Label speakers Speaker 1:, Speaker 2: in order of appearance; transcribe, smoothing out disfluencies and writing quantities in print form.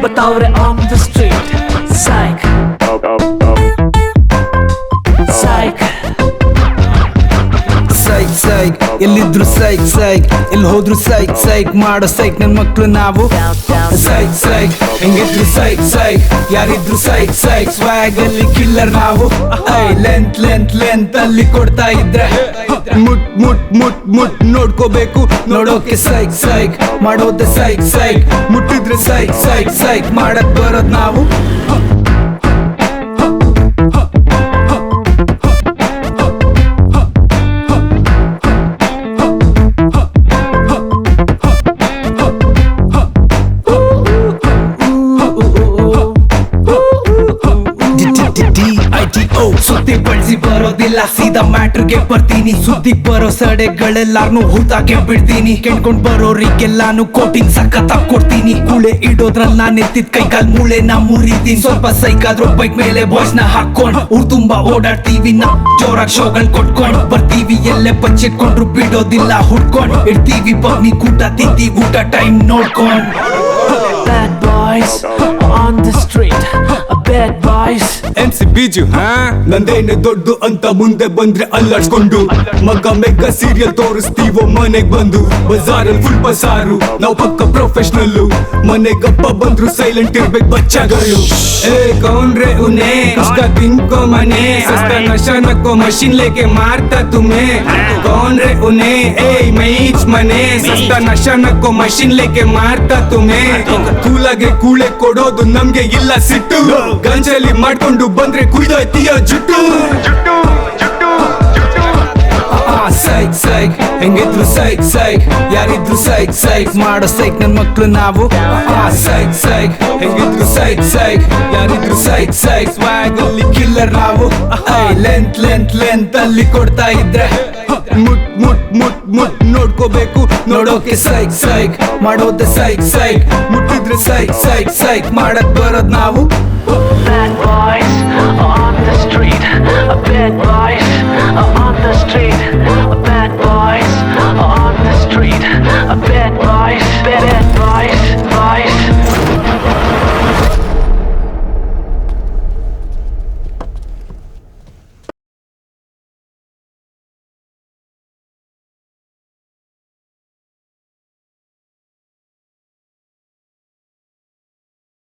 Speaker 1: ಬರ್ತಾವ್ರೆ on the street. Psych Psych
Speaker 2: ಸೈಕ್ ಸೈಕ್ ಎಲ್ಲಿದ್ರು ಸೈಕ್ ಸೈಕ್ ಎಲ್ಲಿ ಹೋದ್ರು ಸೈಕ್ ಸೈಕ್ ಮಾಡೋ ಸೈಕ್ ನನ್ ಮಕ್ಳು ನಾವು ಸೈಕ್ ಸೈಕ್ ಹೆಂಗಿದ್ರು ಸೈಕ್ ಸೈಕ್ ಯಾರಿದ್ರು ಸೈಕ್ ಸೈಕ್ ಸ್ವ್ಯಾಗ್ ಅಲ್ಲಿ ಕಿಲ್ಲರ್ ನಾವು ಲೆಂತ್ ಲೆಂತ್ ಲೆಂತ್ ಅಲ್ಲಿ ಕೊಡ್ತಾ ಇದ್ರೆ ಮುಟ್ ಮುಟ್ ಮುಟ್ ಮುಟ್ ನೋಡ್ಕೋಬೇಕು ನೋಡೋಕೆ ಸೈಕ್ ಸೈಕ್ ಮಾಡೋದೆ ಸೈಕ್ ಸೈಕ್ ಮುಟ್ಟಿದ್ರೆ ಸೈಕ್ ಸೈಕ್ ಸೈಕ್ ಮಾಡಕ್ ಬರೋದ್ ನಾವು ಸುದ್ದಿ ಬಳಸಿ ಬರೋದಿಲ್ಲ ಸೀದಾ ಮ್ಯಾಟ್ರಿಗೆ ಬರ್ತೀನಿ ಸುದ್ದಿ ಬರೋ ಸಡೆಗಳೆಲ್ಲಾರ್ನು ಹೂತಾಕೆ ಬಿಡ್ತೀನಿ ಕೆಣ್ಕೊಂಡ್ ಬರೋರಿಗೆಲ್ಲಾನು ಕೋಟಿಂಗ್ ಸಖತ್ತಾಗ್ ಕೊಡ್ತೀನಿ ಮೂಳೆ ಇಡೋದ್ರಲ್ಲಿ ನಾನ್ ಎತ್ತಿದ್ ಕೈಕಾಲ್ ಮೂಳೆ ನಾ ಮುರಿತೀನಿ ಸ್ವಲ್ಪ ಸೈಕಾದ್ರೂ ಬೈಕ್ ಮೇಲೆ ಬಾಯ್ಸ್ ನ ಹಾಕೊಂಡ್ ಊರ್ ತುಂಬಾ ಓಡಾಡ್ತೀವಿ ನಾ ಜೋರಾಗ್ ಶೋಗಳ್ ಕೊಟ್ಕೊಂಡ್ ಬರ್ತೀವಿ ಎಲ್ಲೇ ಬಚ್ಚಿಟ್ಕೊಂಡ್ರು ಬಿಡೋದಿಲ್ಲ ಹುಡ್ಕೊಂಡ್ ಇಡ್ತೀವಿ ಬಗ್ನಿ ಕೂಟ ತಿಂತೀವಿ ಊಟ ಟೈಮ್ ನೋಡ್ಕೊಂಡ್
Speaker 1: Bad boys on the street. Bad boys
Speaker 2: MC ಬೀಜು ನಂದೇನೆ ದೊಡ್ಡು ಅಂತ ಮುಂದೆ ಬಂದ್ರೆ ಅಲ್ಲಾಡ್ಸ್ಕೊಂಡು ಮಗ ಮೆಗ ಸೀರಿಯಲ್ ತೋರಿಸ್ತೀವೋ ಮನೆಗ್ ಬಂದು ಬಜಾರಲ್ಲಿ ಫುಲ್ ಬಸಾರು ನಾವು ಪಕ್ಕ ಪ್ರೊಫೆಷನಲ್ಲು ಮನೆಗಪ್ಪ ಬಂದ್ರು ಸೈಲೆಂಟ್ ಇರ್ಬೇಕು ಬಚ್ಚಗಳು ಏ ಕೌನ್ರೆ ಉನೆ उसका दिन को मने सस्ता नशा नको मशीन लेके मारता तुम्हें कौन रे उन्हें ए मैच मने सस्ता नशा नको मशीन लेके मारता तुम्हें ಕೂಲಾಗೆ ಕೂಳೆ ಕೊಡೋದು ನಮ್ಗೆ ಇಲ್ಲ ಸಿಟ್ಟು ಗಂಜಲಿ ಮಾಡ್ಕೊಂಡು ಬಂದ್ರೆ ಕುಯ್ದೋಯ್ತೀಯ ಜುಟ್ಟು ಸೈಕ್ ಸೈಕ್ ಹೆಂಗಿದ್ರು ಸೈಕ್ ಸೈಕ್ ಯಾರಿದ್ರು ಸೈಕ್ ಸೈಕ್ ಮಾಡೋ ಸೈಕ್ ನನ್ ಮಕ್ಳು ನಾವು ಸೈಕ್ ಸೈಕ್ ಹೆಂಗಿದ್ರು ಸೈಕ್ ಸೈಕ್ ಯಾರಿದ್ರು ಸೈಕ್ ಸೈಕ್ ಸ್ವ್ಯಾಗ್ ಅಲ್ಲಿ ಕಿಲ್ಲರ್ ನಾವು ಲೆಂತ್ ಲೆಂತ್ ಲೆಂತ್ ಅಲ್ಲಿ ಕೊಡ್ತಾ ಇದ್ರೆ ಮುಟ್ ಮುಟ್ ಮುಟ್ ಮುಟ್ ನೋಡ್ಕೋಬೇಕು ನೋಡೋಕೆ ಸೈಕ್ ಸೈಕ್ ಮಾಡೋದೆ ಸೈಕ್ ಸೈಕ್ ಮುಟ್ಟಿದ್ರೆ ಸೈಕ್ ಸೈಕ್ ಸೈಕ್ ಮಾಡಕ್ ಬರೋದ್ ನಾವು
Speaker 1: Bad boys on the street. Bad boys on the street.